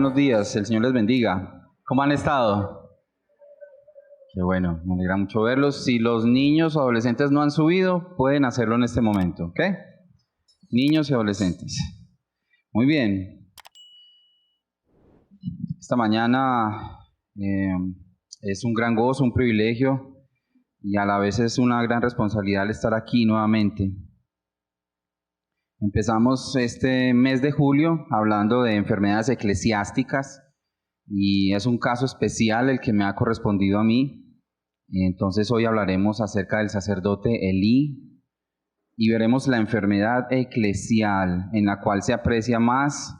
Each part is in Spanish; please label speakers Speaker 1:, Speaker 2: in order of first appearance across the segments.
Speaker 1: buenos días, el Señor les bendiga. ¿Cómo han estado? Qué bueno, me alegra mucho verlos. Si los niños o adolescentes no han subido, pueden hacerlo en este momento, ¿ok? Niños y adolescentes. Muy bien. Esta mañana es un gran gozo, un privilegio y a la vez es una gran responsabilidad el estar aquí nuevamente. Empezamos este mes de julio hablando de enfermedades eclesiásticas y es un caso especial el que me ha correspondido a mí. Entonces hoy hablaremos acerca del sacerdote Elí y veremos la enfermedad eclesial en la cual se aprecia más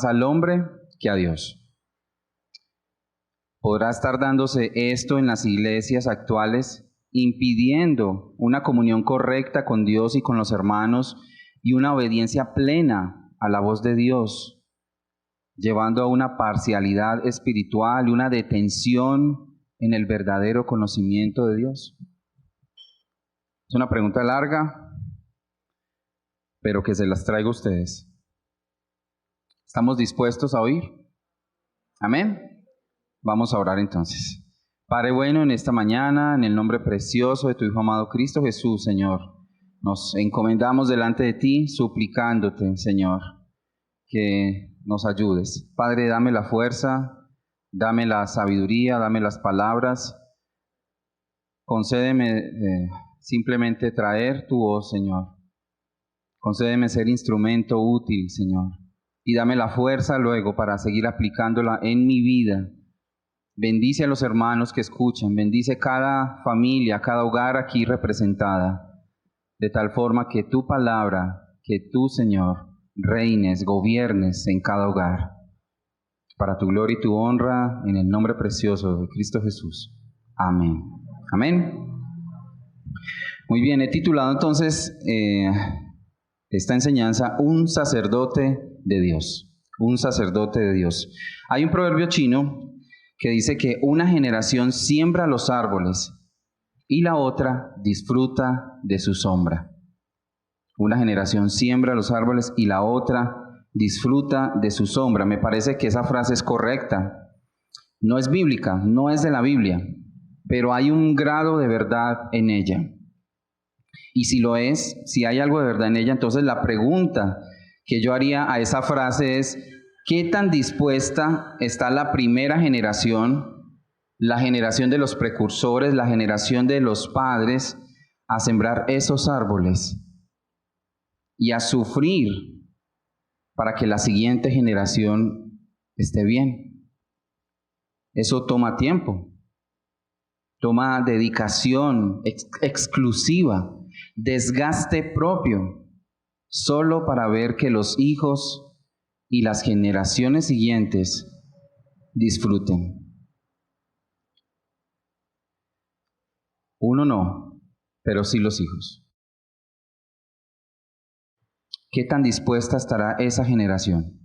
Speaker 1: al hombre que a Dios. ¿Podrá estar dándose esto en las iglesias actuales, impidiendo una comunión correcta con Dios y con los hermanos y una obediencia plena a la voz de Dios, llevando a una parcialidad espiritual y una detención en el verdadero conocimiento de Dios? Es una pregunta larga, pero que se las traigo a ustedes. ¿Estamos dispuestos a oír? Amén. Vamos a orar entonces. Padre bueno, en esta mañana, en el nombre precioso de tu Hijo amado Cristo Jesús, Señor, nos encomendamos delante de ti, suplicándote, Señor, que nos ayudes. Padre, dame la fuerza, dame la sabiduría, dame las palabras. Concédeme simplemente traer tu voz, Señor. Concédeme ser instrumento útil, Señor. Y dame la fuerza luego para seguir aplicándola en mi vida. Bendice a los hermanos que escuchan, bendice cada familia, cada hogar aquí representada, de tal forma que tu palabra, que tú, Señor, reines, gobiernes en cada hogar, para tu gloria y tu honra, en el nombre precioso de Cristo Jesús. Amén. Amén. Muy bien, he titulado entonces esta enseñanza, Un sacerdote de Dios. Un sacerdote de Dios. Hay un proverbio chino que dice que una generación siembra los árboles y la otra disfruta de su sombra. Una generación siembra los árboles y la otra disfruta de su sombra. Me parece que esa frase es correcta. No es bíblica, no es de la Biblia, pero hay un grado de verdad en ella. Y si lo es, si hay algo de verdad en ella, entonces la pregunta que yo haría a esa frase es: ¿qué tan dispuesta está la primera generación, la generación de los precursores, la generación de los padres, a sembrar esos árboles y a sufrir para que la siguiente generación esté bien? Eso toma tiempo, toma dedicación exclusiva, desgaste propio, solo para ver que los hijos y las generaciones siguientes disfruten. Uno no, pero sí los hijos. ¿Qué tan dispuesta estará esa generación?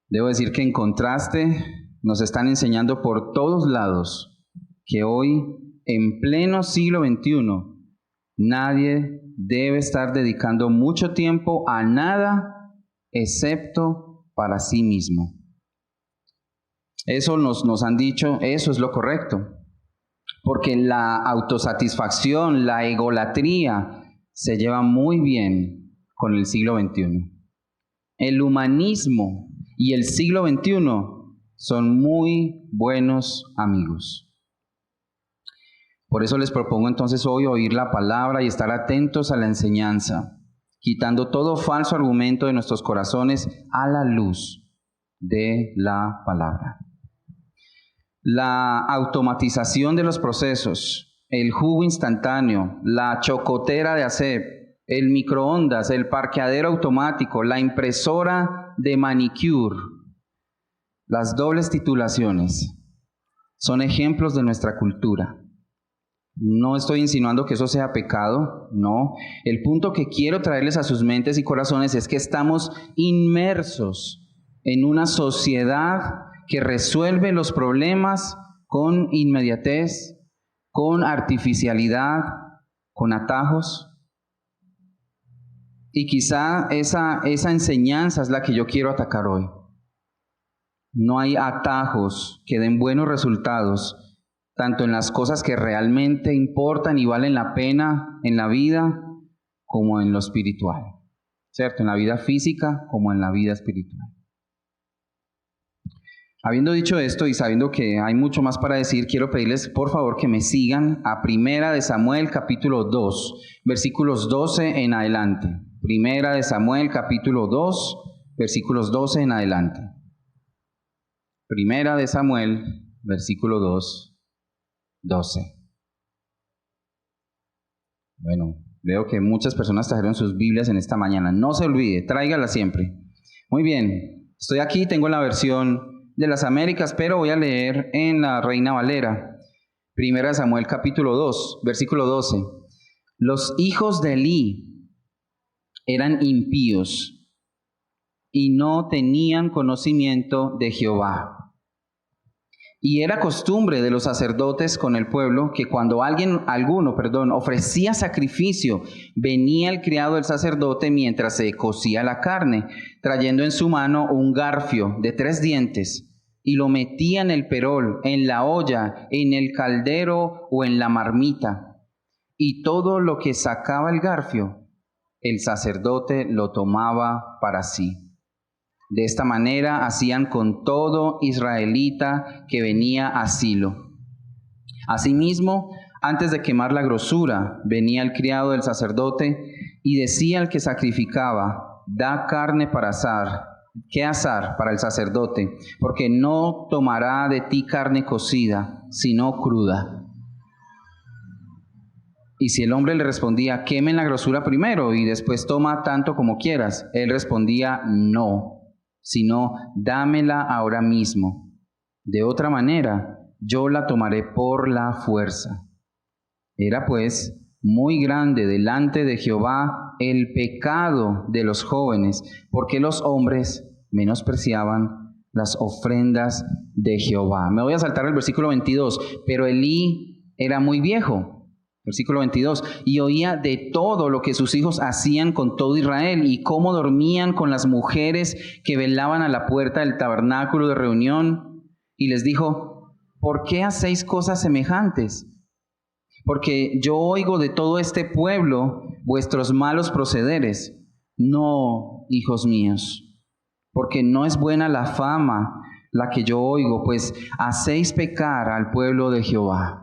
Speaker 1: Debo decir que en contraste nos están enseñando por todos lados que hoy, en pleno siglo XXI, nadie debe estar dedicando mucho tiempo a nada excepto para sí mismo. Eso nos han dicho, eso es lo correcto, porque la autosatisfacción, la egolatría se lleva muy bien con el siglo XXI. El humanismo y el siglo XXI son muy buenos amigos. Por eso les propongo entonces hoy oír la palabra y estar atentos a la enseñanza, quitando todo falso argumento de nuestros corazones a la luz de la palabra. La automatización de los procesos, el jugo instantáneo, la chocotera de ASEP, el microondas, el parqueadero automático, la impresora de manicure, las dobles titulaciones, son ejemplos de nuestra cultura. No estoy insinuando que eso sea pecado, no. El punto que quiero traerles a sus mentes y corazones es que estamos inmersos en una sociedad que resuelve los problemas con inmediatez, con artificialidad, con atajos. Y quizá esa enseñanza es la que yo quiero atacar hoy. No hay atajos que den buenos resultados, tanto en las cosas que realmente importan y valen la pena en la vida, como en lo espiritual, ¿cierto? En la vida física como en la vida espiritual. Habiendo dicho esto y sabiendo que hay mucho más para decir, quiero pedirles por favor que me sigan a Primera de Samuel capítulo 2, versículos 12 en adelante. Primera de Samuel capítulo 2, versículos 12 en adelante. Primera de Samuel, versículo 2, 12. Bueno, veo que muchas personas trajeron sus Biblias en esta mañana. No se olvide, tráigala siempre. Muy bien, estoy aquí, tengo la versión de las Américas, pero voy a leer en la Reina Valera. Primera de Samuel capítulo 2, versículo 12. Los hijos de Elí eran impíos y no tenían conocimiento de Jehová. Y era costumbre de los sacerdotes con el pueblo que cuando alguno ofrecía sacrificio, venía el criado del sacerdote mientras se cocía la carne, trayendo en su mano un garfio de 3 dientes, y lo metía en el perol, en la olla, en el caldero o en la marmita. Y todo lo que sacaba el garfio, el sacerdote lo tomaba para sí. De esta manera hacían con todo israelita que venía a Silo. Asimismo, antes de quemar la grosura, venía el criado del sacerdote y decía al que sacrificaba: da carne para asar, ¿qué asar para el sacerdote? Porque no tomará de ti carne cocida, sino cruda. Y si el hombre le respondía: quemen la grosura primero y después toma tanto como quieras, él respondía: no, sino dámela ahora mismo. De otra manera, yo la tomaré por la fuerza. Era pues muy grande delante de Jehová el pecado de los jóvenes, porque los hombres menospreciaban las ofrendas de Jehová. Me voy a saltar el versículo 22. Pero Elí era muy viejo. Versículo 22, y oía de todo lo que sus hijos hacían con todo Israel y cómo dormían con las mujeres que velaban a la puerta del tabernáculo de reunión. Y les dijo: ¿por qué hacéis cosas semejantes? Porque yo oigo de todo este pueblo vuestros malos procederes. No, hijos míos, porque no es buena la fama la que yo oigo, pues hacéis pecar al pueblo de Jehová.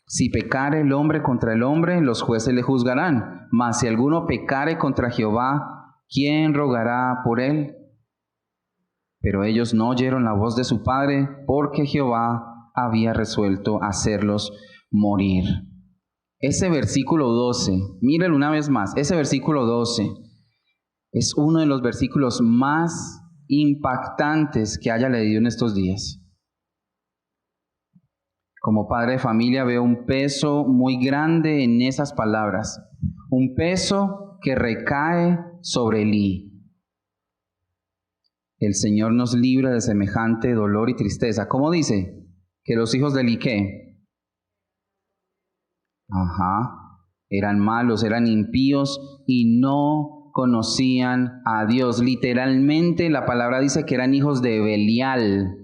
Speaker 1: Si pecare el hombre contra el hombre, los jueces le juzgarán. Mas si alguno pecare contra Jehová, ¿quién rogará por él? Pero ellos no oyeron la voz de su padre, porque Jehová había resuelto hacerlos morir. Ese versículo 12, mírenlo una vez más, ese versículo 12 es uno de los versículos más impactantes que haya leído en estos días. Como padre de familia veo un peso muy grande en esas palabras, un peso que recae sobre Elí. El Señor nos libra de semejante dolor y tristeza. ¿Cómo dice? Que los hijos de Elí, ¿qué? Eran malos, eran impíos y no conocían a Dios. Literalmente la palabra dice que eran hijos de Belial,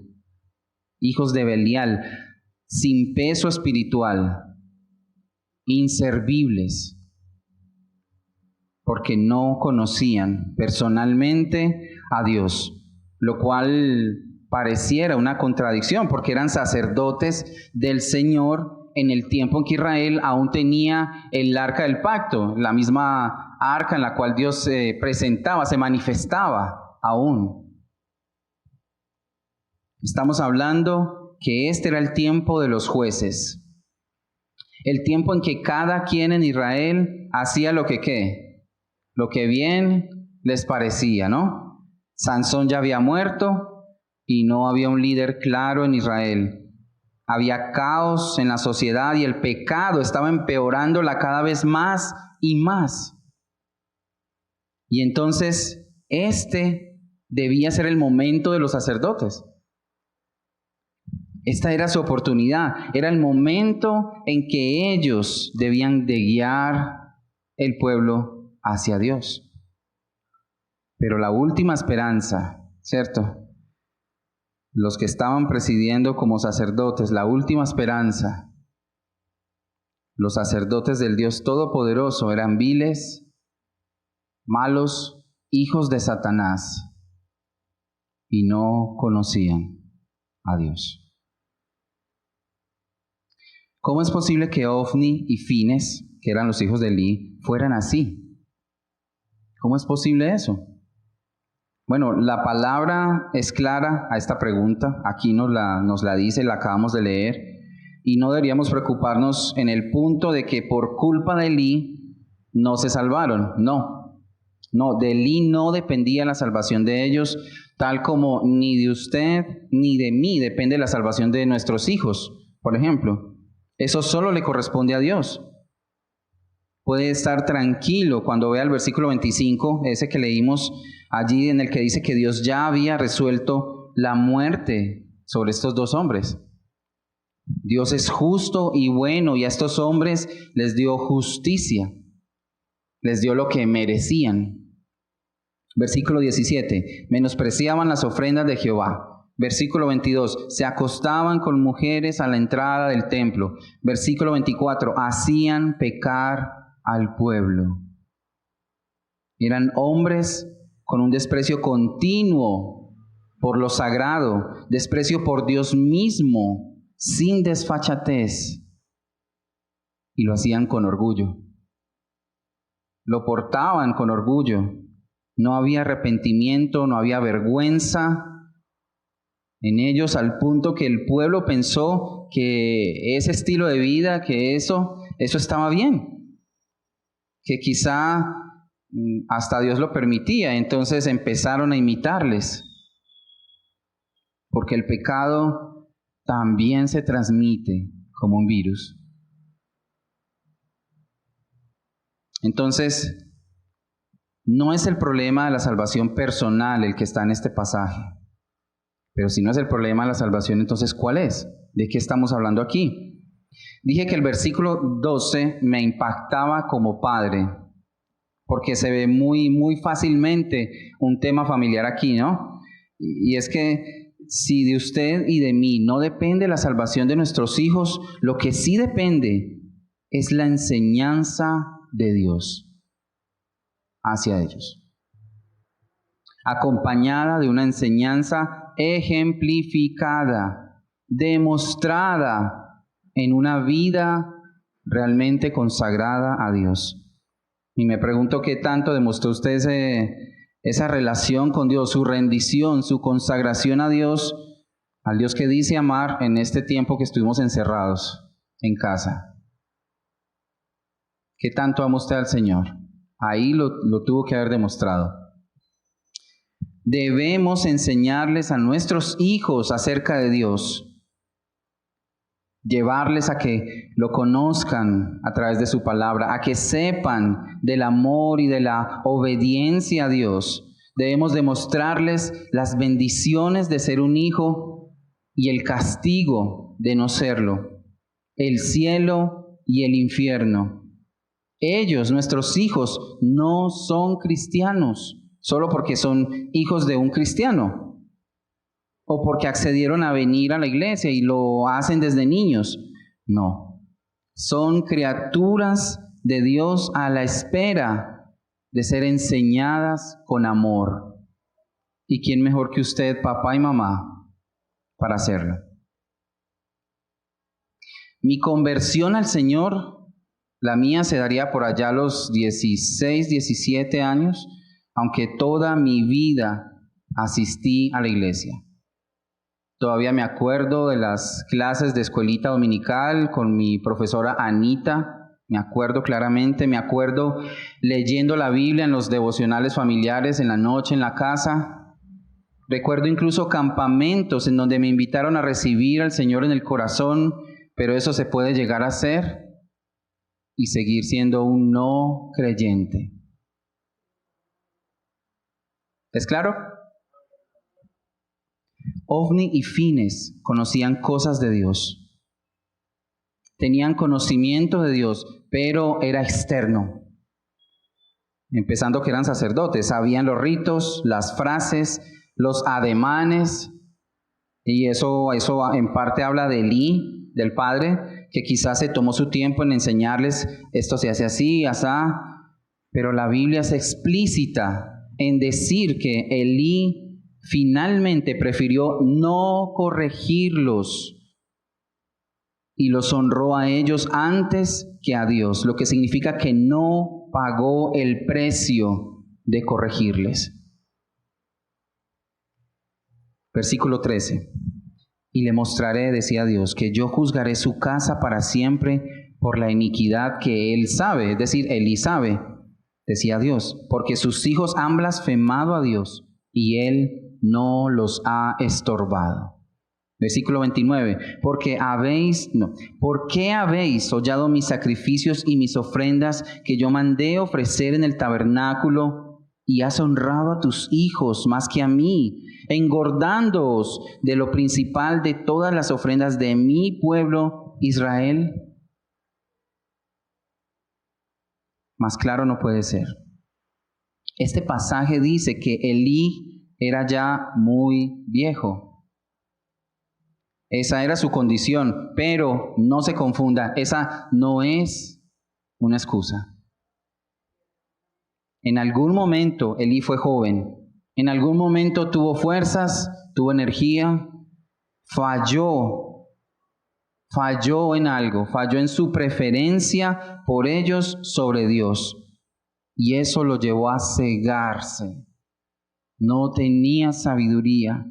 Speaker 1: sin peso espiritual, inservibles, porque no conocían personalmente a Dios, lo cual pareciera una contradicción, porque eran sacerdotes del Señor en el tiempo en que Israel aún tenía el arca del pacto, la misma arca en la cual Dios se presentaba, se manifestaba aún. Estamos hablando que este era el tiempo de los jueces, el tiempo en que cada quien en Israel hacía lo que bien les parecía, ¿no? Sansón ya había muerto y no había un líder claro en Israel. Había caos en la sociedad y el pecado estaba empeorándola cada vez más y más. Y entonces este debía ser el momento de los sacerdotes. Esta era su oportunidad, era el momento en que ellos debían de guiar el pueblo hacia Dios. Pero la última esperanza, ¿cierto? Los que estaban presidiendo como sacerdotes, la última esperanza, los sacerdotes del Dios Todopoderoso eran viles, malos, hijos de Satanás, y no conocían a Dios. ¿Cómo es posible que Ofni y Fines, que eran los hijos de Eli, fueran así? ¿Cómo es posible eso? Bueno, la palabra es clara a esta pregunta. Aquí nos la dice, la acabamos de leer. Y no deberíamos preocuparnos en el punto de que por culpa de Eli no se salvaron. No, de Eli no dependía la salvación de ellos, tal como ni de usted ni de mí depende la salvación de nuestros hijos, por ejemplo. Eso solo le corresponde a Dios. Puede estar tranquilo cuando vea el versículo 25, ese que leímos allí, en el que dice que Dios ya había resuelto la muerte sobre estos dos hombres. Dios es justo y bueno, y a estos hombres les dio justicia, les dio lo que merecían. Versículo 17, menospreciaban las ofrendas de Jehová. Versículo 22, se acostaban con mujeres a la entrada del templo. Versículo 24, hacían pecar al pueblo. Eran hombres con un desprecio continuo por lo sagrado, desprecio por Dios mismo, sin desfachatez. Y lo hacían con orgullo. Lo portaban con orgullo. No había arrepentimiento, no había vergüenza en ellos, al punto que el pueblo pensó que ese estilo de vida, que eso estaba bien, que quizá hasta Dios lo permitía. Entonces empezaron a imitarles, porque el pecado también se transmite como un virus. Entonces, no es el problema de la salvación personal el que está en este pasaje. Pero si no es el problema de la salvación, entonces ¿cuál es? ¿De qué estamos hablando aquí? Dije que el versículo 12 me impactaba como padre, porque se ve muy fácilmente un tema familiar aquí, ¿no? Y es que si de usted y de mí no depende la salvación de nuestros hijos, lo que sí depende es la enseñanza de Dios hacia ellos, acompañada de una enseñanza ejemplificada, demostrada en una vida realmente consagrada a Dios. Y me pregunto qué tanto demostró usted esa relación con Dios, su rendición, su consagración a Dios, al Dios que dice amar en este tiempo que estuvimos encerrados en casa. ¿Qué tanto ama usted al Señor? Ahí lo tuvo que haber demostrado. Debemos enseñarles a nuestros hijos acerca de Dios, llevarles a que lo conozcan a través de su palabra, a que sepan del amor y de la obediencia a Dios. Debemos demostrarles las bendiciones de ser un hijo y el castigo de no serlo, el cielo y el infierno. Ellos, nuestros hijos, no son cristianos solo porque son hijos de un cristiano o porque accedieron a venir a la iglesia y lo hacen desde niños. No, son criaturas de Dios a la espera de ser enseñadas con amor. ¿Y quién mejor que usted, papá y mamá, para hacerlo? Mi conversión al Señor, la mía se daría por allá a los 16, 17 años, aunque toda mi vida asistí a la iglesia. Todavía me acuerdo de las clases de escuelita dominical con mi profesora Anita, me acuerdo claramente, me acuerdo leyendo la Biblia en los devocionales familiares en la noche en la casa. Recuerdo incluso campamentos en donde me invitaron a recibir al Señor en el corazón, pero eso se puede llegar a hacer y seguir siendo un no creyente. ¿Es claro? Ofni y Fines conocían cosas de Dios. Tenían conocimiento de Dios, pero era externo. empezando que eran sacerdotes, sabían los ritos, las frases, los ademanes, y eso en parte habla de Elí, del padre, que quizás se tomó su tiempo en enseñarles, esto se hace así, asá, pero la Biblia es explícita en decir que Elí finalmente prefirió no corregirlos y los honró a ellos antes que a Dios, lo que significa que no pagó el precio de corregirles. Versículo 13. Y le mostraré, decía Dios, que yo juzgaré su casa para siempre por la iniquidad que él sabe, es decir, Elí sabe, decía Dios, porque sus hijos han blasfemado a Dios y él no los ha estorbado. Versículo 29, ¿por qué habéis hollado mis sacrificios y mis ofrendas que yo mandé ofrecer en el tabernáculo y has honrado a tus hijos más que a mí, engordándoos de lo principal de todas las ofrendas de mi pueblo Israel? Más claro no puede ser. Este pasaje dice que Elí era ya muy viejo. Esa era su condición, pero no se confunda, esa no es una excusa. En algún momento Elí fue joven, en algún momento tuvo fuerzas, tuvo energía, falló en algo, falló en su preferencia por ellos sobre Dios. Y eso lo llevó a cegarse. No tenía sabiduría.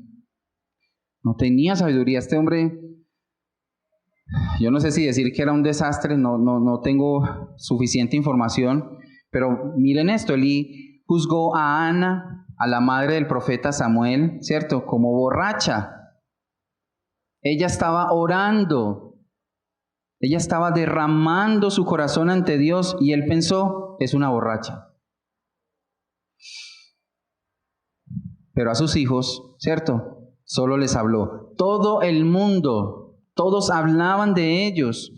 Speaker 1: No tenía sabiduría. Este hombre, yo no sé si decir que era un desastre, no tengo suficiente información, pero miren esto, Elí juzgó a Ana, a la madre del profeta Samuel, ¿cierto? Como borracha. Ella estaba orando, ella estaba derramando su corazón ante Dios y él pensó, es una borracha. Pero a sus hijos, ¿cierto? Solo les habló. Todo el mundo, todos hablaban de ellos,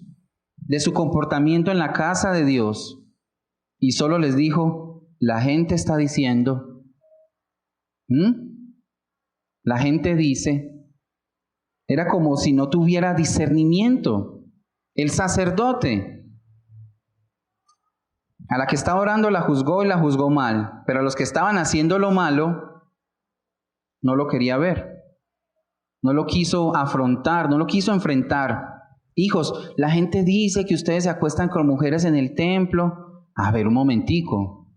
Speaker 1: de su comportamiento en la casa de Dios. Y solo les dijo, la gente está diciendo, la gente dice, era como si no tuviera discernimiento. El sacerdote, a la que estaba orando la juzgó y la juzgó mal, pero a los que estaban haciendo lo malo, no lo quería ver. No lo quiso afrontar, no lo quiso enfrentar. Hijos, la gente dice que ustedes se acuestan con mujeres en el templo. A ver, un momentico.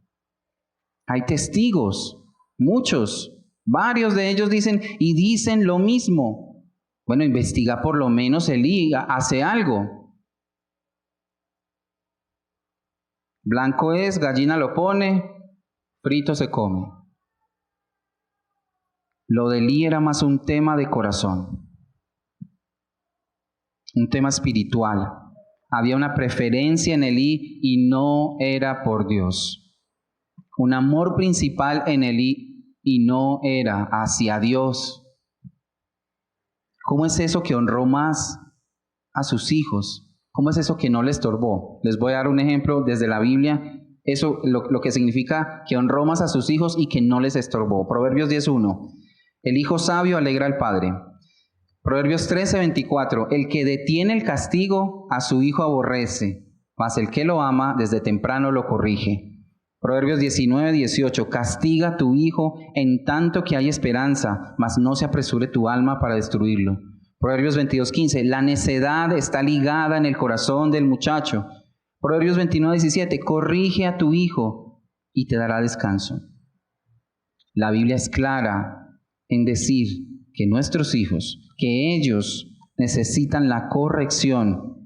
Speaker 1: Hay testigos, muchos, varios de ellos dicen lo mismo. Bueno, investiga por lo menos, Elí, hace algo. Blanco es, gallina lo pone, frito se come. Lo de Elí era más un tema de corazón, un tema espiritual. Había una preferencia en Elí y no era por Dios. Un amor principal en Elí y no era hacia Dios. ¿Cómo es eso que honró más a sus hijos? ¿Cómo es eso que no le estorbó? Les voy a dar un ejemplo desde la Biblia. Eso lo que significa que honró más a sus hijos y que no les estorbó. Proverbios 10:1. El hijo sabio alegra al padre. Proverbios 13:24. El que detiene el castigo a su hijo aborrece, mas el que lo ama desde temprano lo corrige. Proverbios 19:18. Castiga a tu hijo en tanto que hay esperanza, mas no se apresure tu alma para destruirlo. Proverbios 22:15. La necedad está ligada en el corazón del muchacho. Proverbios 29:17. Corrige a tu hijo y te dará descanso. La Biblia es clara en decir que nuestros hijos, que ellos necesitan la corrección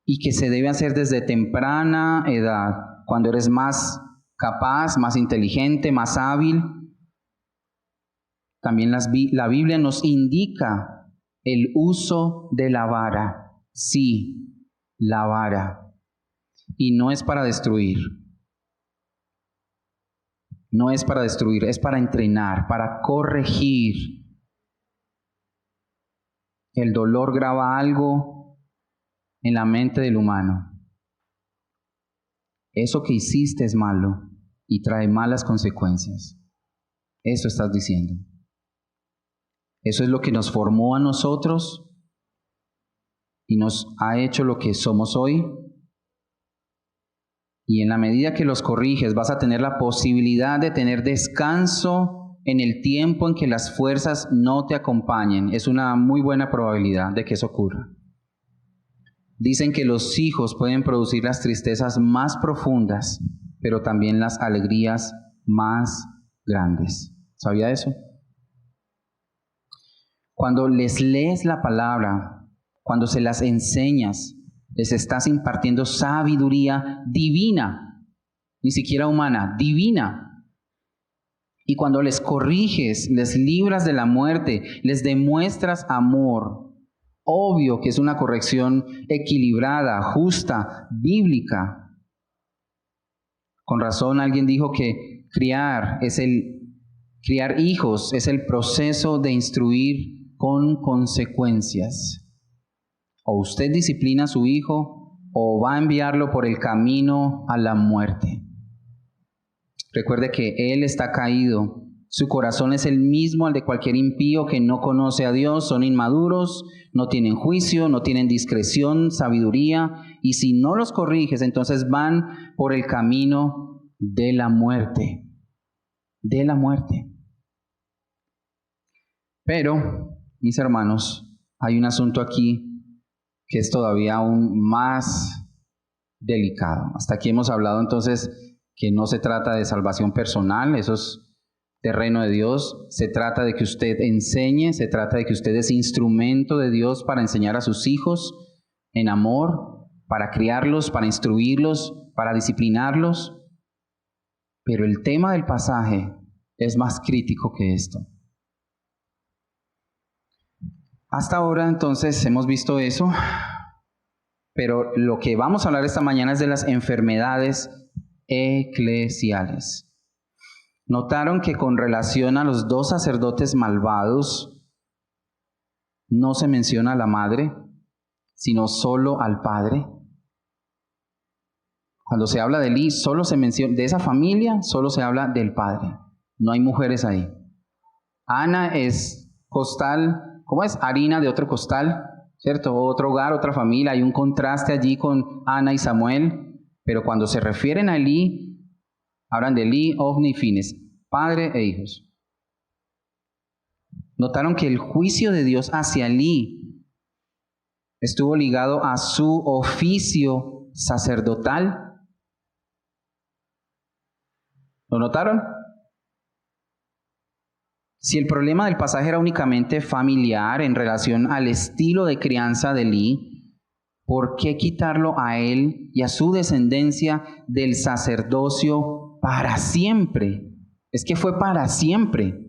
Speaker 1: y que se debe hacer desde temprana edad, cuando eres más capaz, más inteligente, más hábil. También la Biblia nos indica el uso de la vara. Sí, la vara. Y no es para destruir. No es para destruir, es para entrenar, para corregir. El dolor graba algo en la mente del humano. Eso que hiciste es malo. y trae malas consecuencias. Eso estás diciendo. Eso es lo que nos formó a nosotros y nos ha hecho lo que somos hoy. Y en la medida que los corriges, vas a tener la posibilidad de tener descanso en el tiempo en que las fuerzas no te acompañen. Es una muy buena probabilidad de que eso ocurra. Dicen que los hijos pueden producir las tristezas más profundas, pero también las alegrías más grandes. ¿Sabía eso? Cuando les lees la palabra, cuando se las enseñas, les estás impartiendo sabiduría divina, ni siquiera humana, divina. Y cuando les corriges, les libras de la muerte, les demuestras amor. Obvio que es una corrección equilibrada, justa, bíblica. Con razón alguien dijo que criar hijos es el proceso de instruir con consecuencias. O usted disciplina a su hijo o va a enviarlo por el camino a la muerte. Recuerde que él está caído. Su corazón es el mismo al de cualquier impío que no conoce a Dios. Son inmaduros, no tienen juicio, no tienen discreción, sabiduría. Y si no los corriges, entonces van por el camino de la muerte. De la muerte. Pero, mis hermanos, hay un asunto aquí que es todavía aún más delicado. Hasta aquí hemos hablado entonces que no se trata de salvación personal, eso es terreno de Dios. Se trata de que usted enseñe, se trata de que usted es instrumento de Dios para enseñar a sus hijos en amor, para criarlos, para instruirlos, para disciplinarlos. Pero el tema del pasaje es más crítico que esto. Hasta ahora entonces hemos visto eso, pero lo que vamos a hablar esta mañana es de las enfermedades eclesiales. ¿Notaron que con relación a los dos sacerdotes malvados no se menciona a la madre, sino solo al padre? Cuando se habla de Elí, solo se menciona, de esa familia solo se habla del padre. No hay mujeres ahí. Ana es costal, ¿cómo es? Harina de otro costal, ¿cierto? Otro hogar, otra familia. Hay un contraste allí con Ana y Samuel. Pero cuando se refieren a Elí, hablan de Elí, Ofni y Fines, padre e hijos. Notaron que el juicio de Dios hacia Elí estuvo ligado a su oficio sacerdotal. ¿Lo notaron? Si el problema del pasaje era únicamente familiar en relación al estilo de crianza de Elí, ¿por qué quitarlo a él y a su descendencia del sacerdocio para siempre? Es que fue para siempre.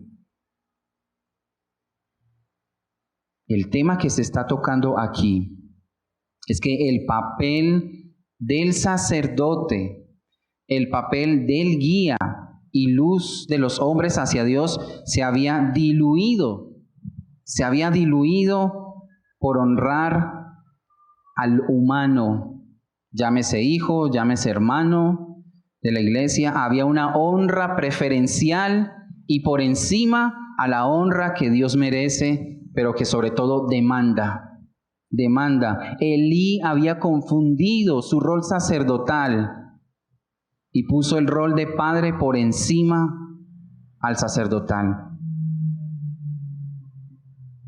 Speaker 1: El tema que se está tocando aquí es que el papel del sacerdote, el papel del guía y luz de los hombres hacia Dios se había diluido por honrar al humano, llámese hijo, llámese hermano de la iglesia. Había una honra preferencial y por encima a la honra que Dios merece, pero que sobre todo demanda. Elí había confundido su rol sacerdotal y puso el rol de padre por encima al sacerdotal.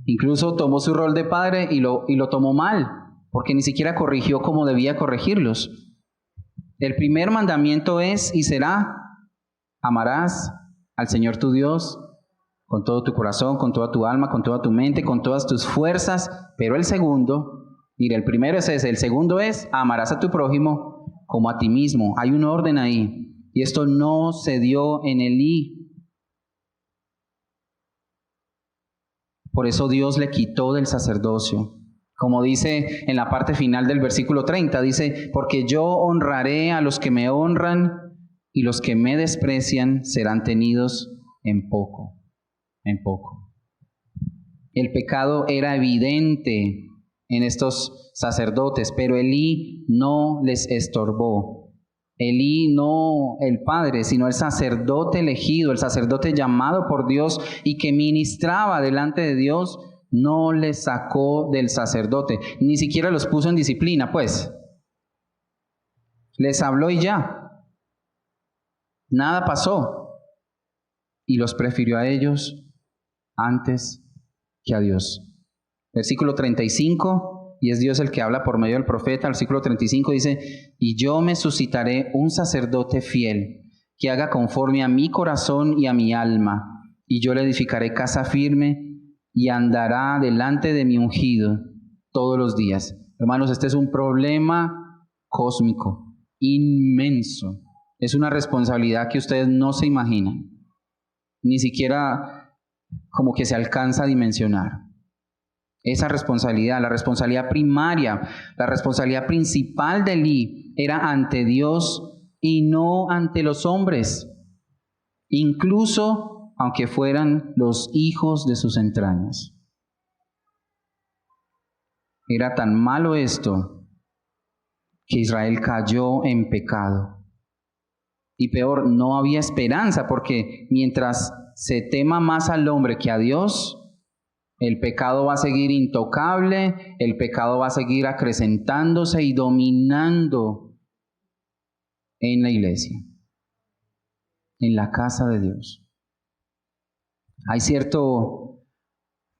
Speaker 1: Incluso tomó su rol de padre y lo tomó mal, porque ni siquiera corrigió como debía corregirlos. El primer mandamiento es y será: amarás al Señor tu Dios con todo tu corazón, con toda tu alma, con toda tu mente, con todas tus fuerzas. Pero el segundo, mira, el primero es ese, el segundo es: amarás a tu prójimo como a ti mismo. Hay un orden ahí, y esto no se dio en Elí. Por eso Dios le quitó del sacerdocio. Como dice en la parte final del versículo 30, dice: porque yo honraré a los que me honran, y los que me desprecian serán tenidos en poco. En poco. El pecado era evidente en estos sacerdotes, pero Elí no les estorbó. Elí no el padre, sino el sacerdote elegido, el sacerdote llamado por Dios y que ministraba delante de Dios, no les sacó del sacerdote, ni siquiera los puso en disciplina, pues. Les habló y ya. Nada pasó. Y los prefirió a ellos antes que a Dios. Versículo 35, y es Dios el que habla por medio del profeta. Versículo 35 dice: y yo me suscitaré un sacerdote fiel, que haga conforme a mi corazón y a mi alma, y yo le edificaré casa firme, y andará delante de mi ungido todos los días. Hermanos, este es un problema cósmico, inmenso. Es una responsabilidad que ustedes no se imaginan, ni siquiera como que se alcanza a dimensionar. Esa responsabilidad, la responsabilidad primaria, la responsabilidad principal de Elí era ante Dios y no ante los hombres, incluso aunque fueran los hijos de sus entrañas. Era tan malo esto que Israel cayó en pecado. Y peor, no había esperanza, porque mientras se tema más al hombre que a Dios, el pecado va a seguir intocable, el pecado va a seguir acrecentándose y dominando en la iglesia, en la casa de Dios. Hay cierto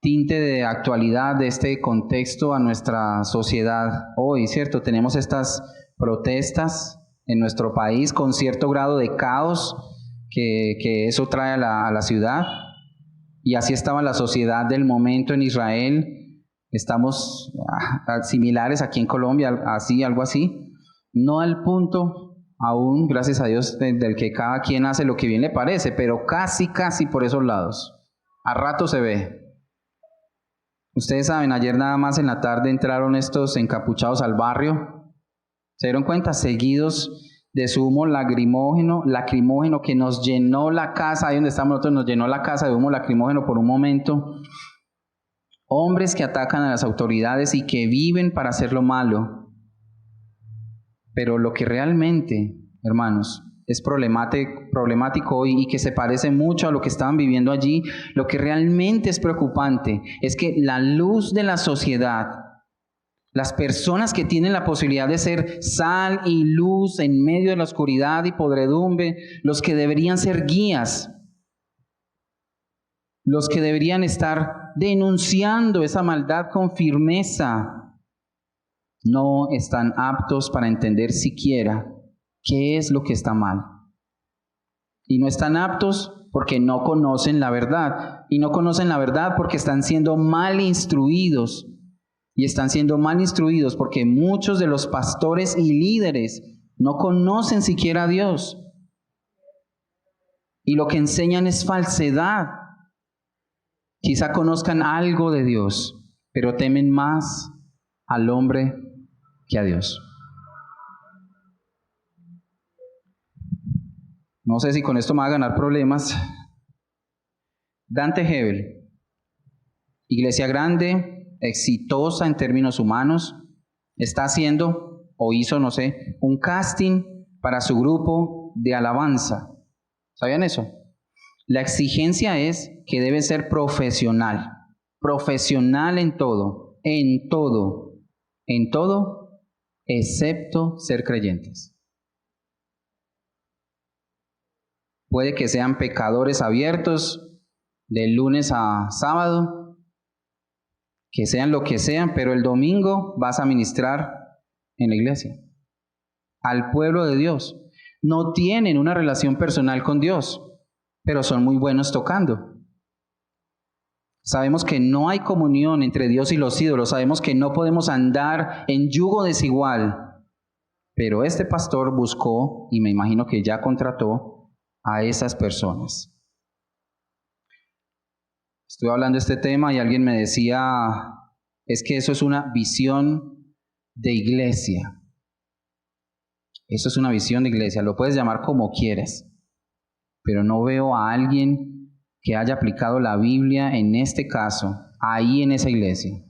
Speaker 1: tinte de actualidad de este contexto a nuestra sociedad hoy, ¿cierto? Tenemos estas protestas en nuestro país con cierto grado de caos que eso trae a la ciudad. Y así estaba la sociedad del momento en Israel. Estamos similares aquí en Colombia, así, algo así. No al punto aún, gracias a Dios, del que cada quien hace lo que bien le parece, pero casi por esos lados. A rato se ve. Ustedes saben, ayer nada más en la tarde entraron estos encapuchados al barrio. ¿Se dieron cuenta? Seguidos de su humo lacrimógeno que nos llenó la casa, ahí donde estamos nosotros, nos llenó la casa de humo lacrimógeno por un momento. Hombres que atacan a las autoridades y que viven para hacer lo malo. Pero lo que realmente, hermanos, es problemático hoy y que se parece mucho a lo que estaban viviendo allí, lo que realmente es preocupante es que la luz de la sociedad, las personas que tienen la posibilidad de ser sal y luz en medio de la oscuridad y podredumbre, los que deberían ser guías, los que deberían estar denunciando esa maldad con firmeza, no están aptos para entender siquiera qué es lo que está mal. Y no están aptos porque no conocen la verdad. Y no conocen la verdad porque están siendo mal instruidos. Y están siendo mal instruidos porque muchos de los pastores y líderes no conocen siquiera a Dios. Y lo que enseñan es falsedad. Quizá conozcan algo de Dios, pero temen más al hombre que a Dios. No sé si con esto me va a ganar problemas. Dante Hebel, iglesia grande, exitosa en términos humanos, está haciendo, o hizo, no sé, un casting para su grupo de alabanza. ¿Sabían eso? La exigencia es que debe ser profesional en todo, excepto ser creyentes. Puede que sean pecadores abiertos de lunes a sábado, que sean lo que sean, pero el domingo vas a ministrar en la iglesia, al pueblo de Dios. No tienen una relación personal con Dios, pero son muy buenos tocando. Sabemos que no hay comunión entre Dios y los ídolos, sabemos que no podemos andar en yugo desigual, pero este pastor buscó, y me imagino que ya contrató, a esas personas. Estuve hablando de este tema y alguien me decía, es que eso es una visión de iglesia. Eso es una visión de iglesia, lo puedes llamar como quieras, pero no veo a alguien que haya aplicado la Biblia en este caso, ahí en esa iglesia.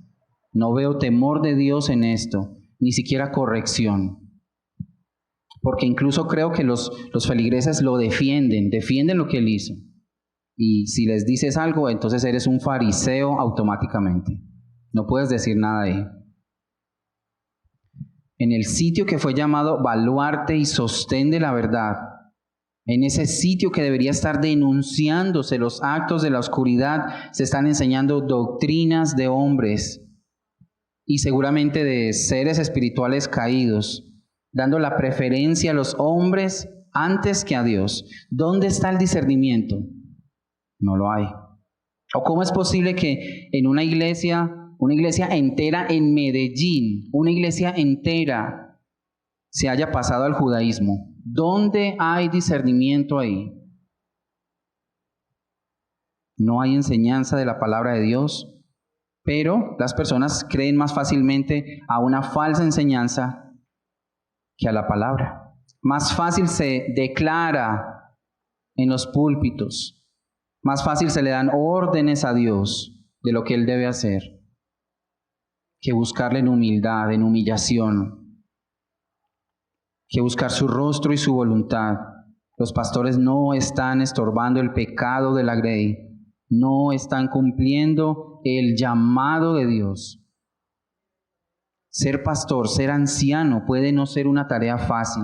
Speaker 1: No veo temor de Dios en esto, ni siquiera corrección. porque incluso creo que los feligreses lo defienden lo que él hizo. Y si les dices algo, entonces eres un fariseo automáticamente. No puedes decir nada ahí. En el sitio que fue llamado baluarte y sostén de la verdad, en ese sitio que debería estar denunciándose los actos de la oscuridad, se están enseñando doctrinas de hombres y seguramente de seres espirituales caídos, dando la preferencia a los hombres antes que a Dios. ¿Dónde está el discernimiento? No lo hay. ¿O cómo es posible que en una iglesia entera en Medellín, una iglesia entera, se haya pasado al judaísmo? ¿Dónde hay discernimiento ahí? No hay enseñanza de la palabra de Dios, pero las personas creen más fácilmente a una falsa enseñanza que a la palabra. Más fácil se declara en los púlpitos, más fácil se le dan órdenes a Dios de lo que Él debe hacer, que buscarle en humildad, en humillación, que buscar su rostro y su voluntad. Los pastores no están estorbando el pecado de la grey, no están cumpliendo el llamado de Dios. Ser pastor, ser anciano puede no ser una tarea fácil.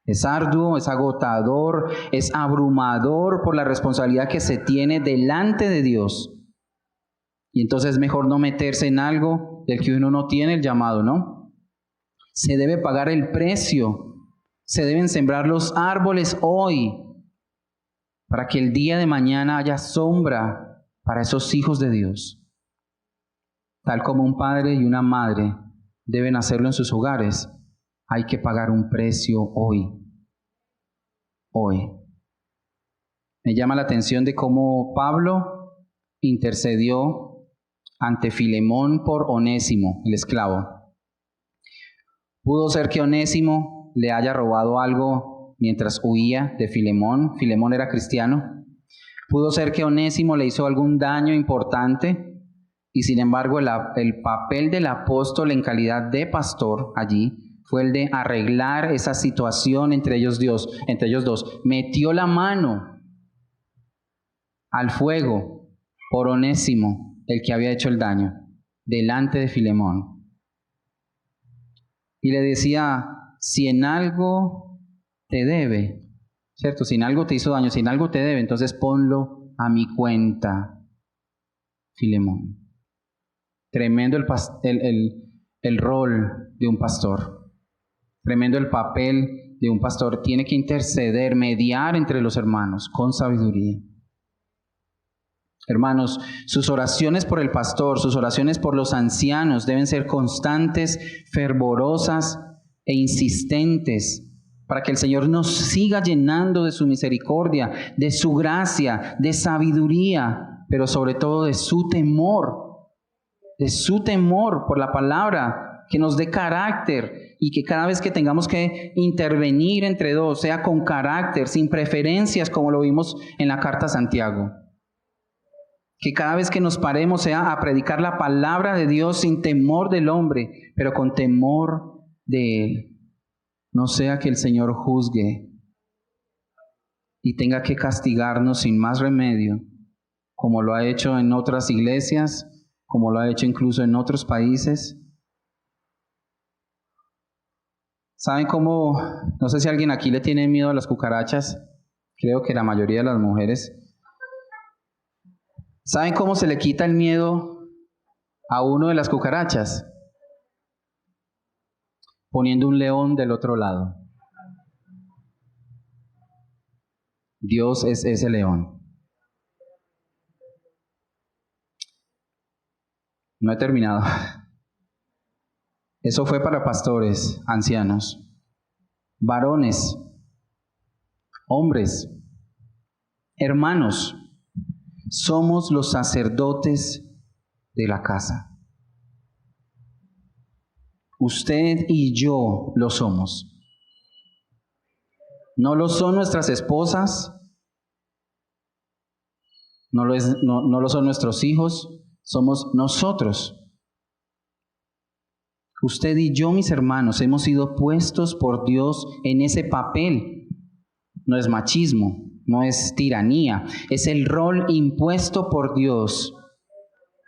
Speaker 1: Es arduo, es agotador, es abrumador por la responsabilidad que se tiene delante de Dios. Y entonces es mejor no meterse en algo del que uno no tiene el llamado, ¿no? Se debe pagar el precio. Se deben sembrar los árboles hoy para que el día de mañana haya sombra para esos hijos de Dios. Tal como un padre y una madre deben hacerlo en sus hogares, hay que pagar un precio hoy. Hoy. Me llama la atención de cómo Pablo intercedió ante Filemón por Onésimo, el esclavo. Pudo ser que Onésimo le haya robado algo mientras huía de Filemón. Filemón era cristiano. Pudo ser que Onésimo le hizo algún daño importante y sin embargo el papel del apóstol en calidad de pastor allí fue el de arreglar esa situación entre ellos dos. Metió la mano al fuego por Onésimo, el que había hecho el daño, delante de Filemón. Y le decía, si en algo te debe, ¿cierto? Si en algo te hizo daño, si en algo te debe, entonces ponlo a mi cuenta, Filemón. Tremendo el rol de un pastor. Tremendo el papel de un pastor. Tiene que interceder, mediar entre los hermanos con sabiduría. Hermanos, sus oraciones por el pastor, sus oraciones por los ancianos deben ser constantes, fervorosas e insistentes para que el Señor nos siga llenando de su misericordia, de su gracia, de sabiduría, pero sobre todo de su temor por la palabra, que nos dé carácter y que cada vez que tengamos que intervenir entre dos, sea con carácter, sin preferencias, como lo vimos en la carta a Santiago. Que cada vez que nos paremos sea a predicar la palabra de Dios sin temor del hombre, pero con temor de Él. No sea que el Señor juzgue y tenga que castigarnos sin más remedio, como lo ha hecho en otras iglesias, como lo ha hecho incluso en otros países. ¿Saben cómo? No sé si alguien aquí le tiene miedo a las cucarachas. Creo que la mayoría de las mujeres. ¿Saben cómo se le quita el miedo a uno de las cucarachas? Poniendo un león del otro lado. Dios es ese león. No he terminado. Eso fue para pastores, ancianos, varones, hombres, hermanos. Somos los sacerdotes de la casa. Usted y yo lo somos. No lo son nuestras esposas, no lo son nuestros hijos, somos nosotros. Usted y yo, mis hermanos, hemos sido puestos por Dios en ese papel. No es machismo, no es tiranía, es el rol impuesto por Dios.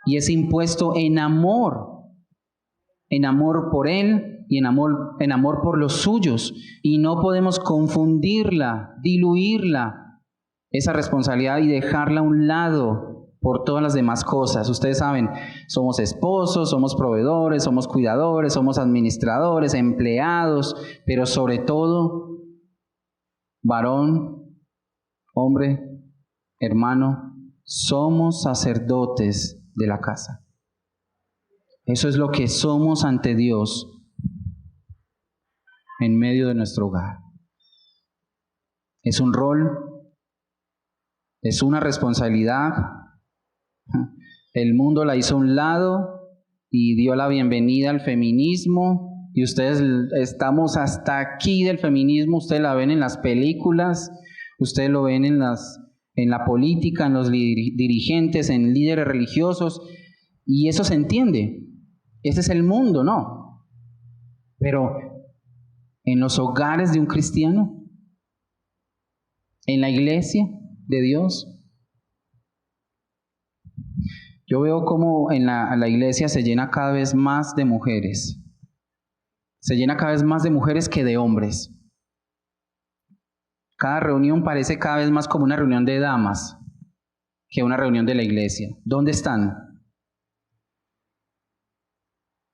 Speaker 1: Y es impuesto en amor por Él y en amor por los suyos. Y no podemos confundirla, diluirla, esa responsabilidad y dejarla a un lado por todas las demás cosas. Ustedes saben, somos esposos, somos proveedores, somos cuidadores, somos administradores, empleados, pero sobre todo, varón, hombre, hermano, somos sacerdotes de la casa. Eso es lo que somos ante Dios en medio de nuestro hogar. Es un rol, es una responsabilidad. El mundo la hizo a un lado y dio la bienvenida al feminismo, y ustedes estamos hasta aquí del feminismo. Ustedes la ven en las películas, ustedes lo ven en la política, en los dirigentes, en líderes religiosos, y eso se entiende. Ese es el mundo, ¿no? Pero en los hogares de un cristiano, en la iglesia de Dios, yo veo cómo en la iglesia se llena cada vez más de mujeres. Se llena cada vez más de mujeres que de hombres. Cada reunión parece cada vez más como una reunión de damas que una reunión de la iglesia. ¿Dónde están?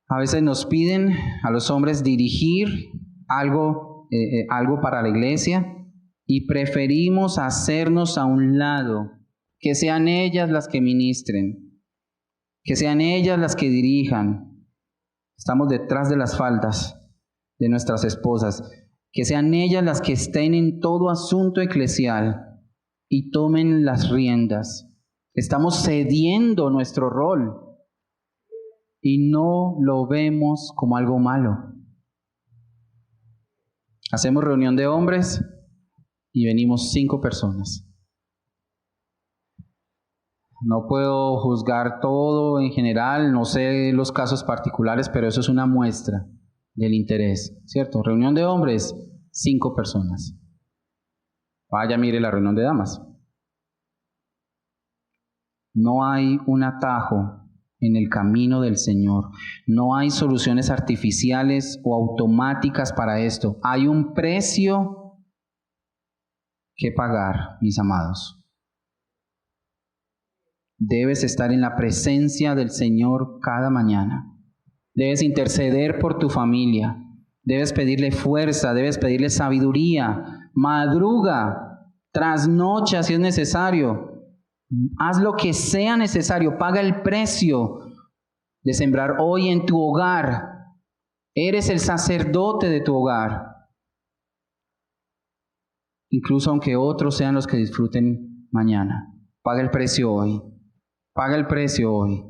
Speaker 1: A veces nos piden a los hombres dirigir algo para la iglesia y preferimos hacernos a un lado, que sean ellas las que ministren, que sean ellas las que dirijan. Estamos detrás de las faldas de nuestras esposas, que sean ellas las que estén en todo asunto eclesial y tomen las riendas. Estamos cediendo nuestro rol y no lo vemos como algo malo. Hacemos reunión de hombres y venimos 5 personas. No puedo juzgar todo en general, no sé los casos particulares, pero eso es una muestra del interés, ¿cierto? Reunión de hombres, 5 personas. Vaya, mire la reunión de damas. No hay un atajo en el camino del Señor. No hay soluciones artificiales o automáticas para esto. Hay un precio que pagar, mis amados. Debes estar en la presencia del Señor cada mañana. Debes interceder por tu familia. Debes pedirle fuerza, debes pedirle sabiduría. Madruga, trasnocha si es necesario. Haz lo que sea necesario. Paga el precio de sembrar hoy en tu hogar. Eres el sacerdote de tu hogar. Incluso aunque otros sean los que disfruten mañana. Paga el precio hoy. Paga el precio hoy.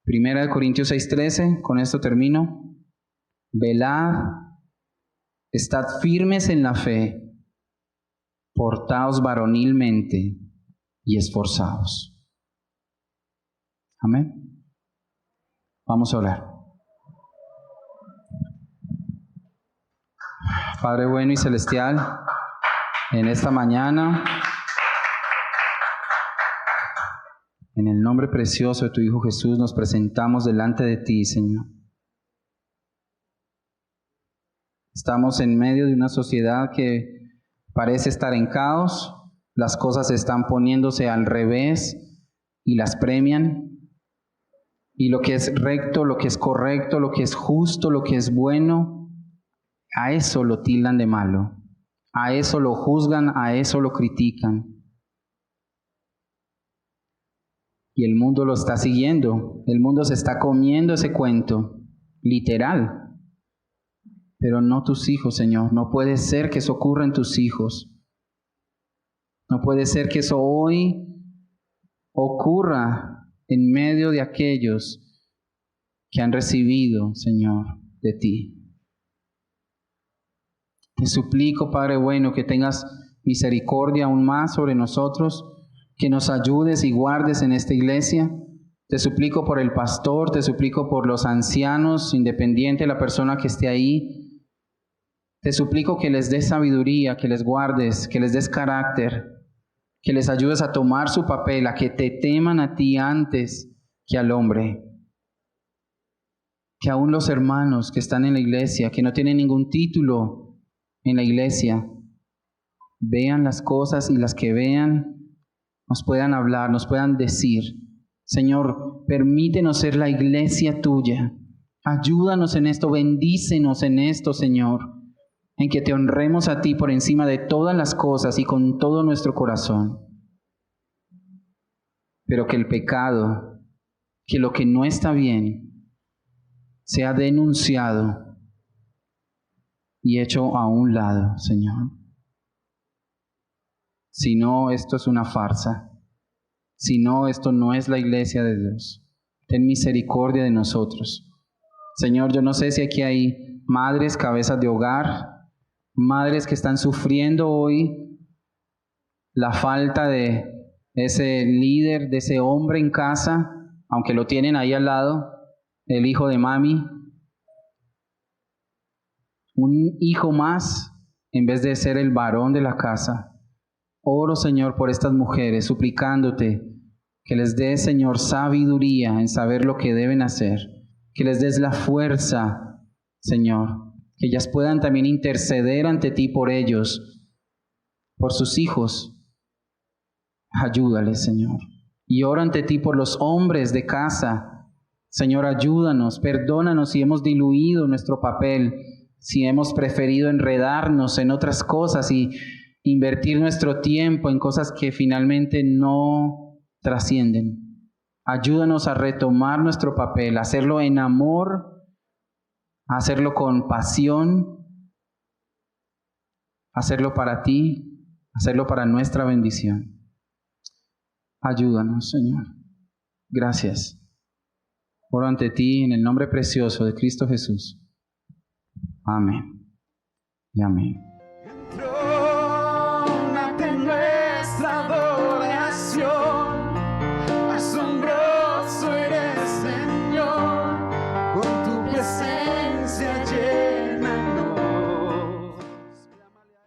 Speaker 1: 1 Corintios 6:13, con esto termino. Velad, estad firmes en la fe, portaos varonilmente y esforzaos. Amén. Vamos a orar. Padre bueno y celestial, en esta mañana, en el nombre precioso de tu Hijo Jesús, nos presentamos delante de ti, Señor. Estamos en medio de una sociedad que parece estar en caos. Las cosas están poniéndose al revés y las premian. Y lo que es recto, lo que es correcto, lo que es justo, lo que es bueno, a eso lo tildan de malo. A eso lo juzgan, a eso lo critican. Y el mundo lo está siguiendo. El mundo se está comiendo ese cuento, literal. Pero no tus hijos, Señor. No puede ser que eso ocurra en tus hijos. No puede ser que eso hoy ocurra en medio de aquellos que han recibido, Señor, de ti. Te suplico, Padre bueno, que tengas misericordia aún más sobre nosotros, que nos ayudes y guardes en esta iglesia. Te suplico por el pastor, te suplico por los ancianos, independiente de la persona que esté ahí. Te suplico que les des sabiduría, que les guardes, que les des carácter, que les ayudes a tomar su papel, a que te teman a ti antes que al hombre. Que aún los hermanos que están en la iglesia, que no tienen ningún título en la iglesia, vean las cosas y las que vean nos puedan hablar, nos puedan decir: Señor, permítenos ser la iglesia tuya. Ayúdanos en esto, bendícenos en esto, Señor, en que te honremos a ti por encima de todas las cosas y con todo nuestro corazón. Pero que el pecado, que lo que no está bien, sea denunciado y hecho a un lado, Señor. Si no, esto es una farsa. Si no, esto no es la iglesia de Dios. Ten misericordia de nosotros. Señor, yo no sé si aquí hay madres, cabezas de hogar, madres que están sufriendo hoy la falta de ese líder, de ese hombre en casa, aunque lo tienen ahí al lado, el hijo de mami. Un hijo más en vez de ser el varón de la casa. Oro, Señor, por estas mujeres, suplicándote que les des, Señor, sabiduría en saber lo que deben hacer, que les des la fuerza, Señor, que ellas puedan también interceder ante ti por ellos, por sus hijos. Ayúdales, Señor. Y oro ante ti por los hombres de casa. Señor, ayúdanos, perdónanos si hemos diluido nuestro papel, si hemos preferido enredarnos en otras cosas y invertir nuestro tiempo en cosas que finalmente no trascienden. Ayúdanos a retomar nuestro papel, a hacerlo en amor, a hacerlo con pasión, a hacerlo para ti, a hacerlo para nuestra bendición. Ayúdanos, Señor. Gracias. Oro ante ti en el nombre precioso de Cristo Jesús. Amén y amén.
Speaker 2: Entró una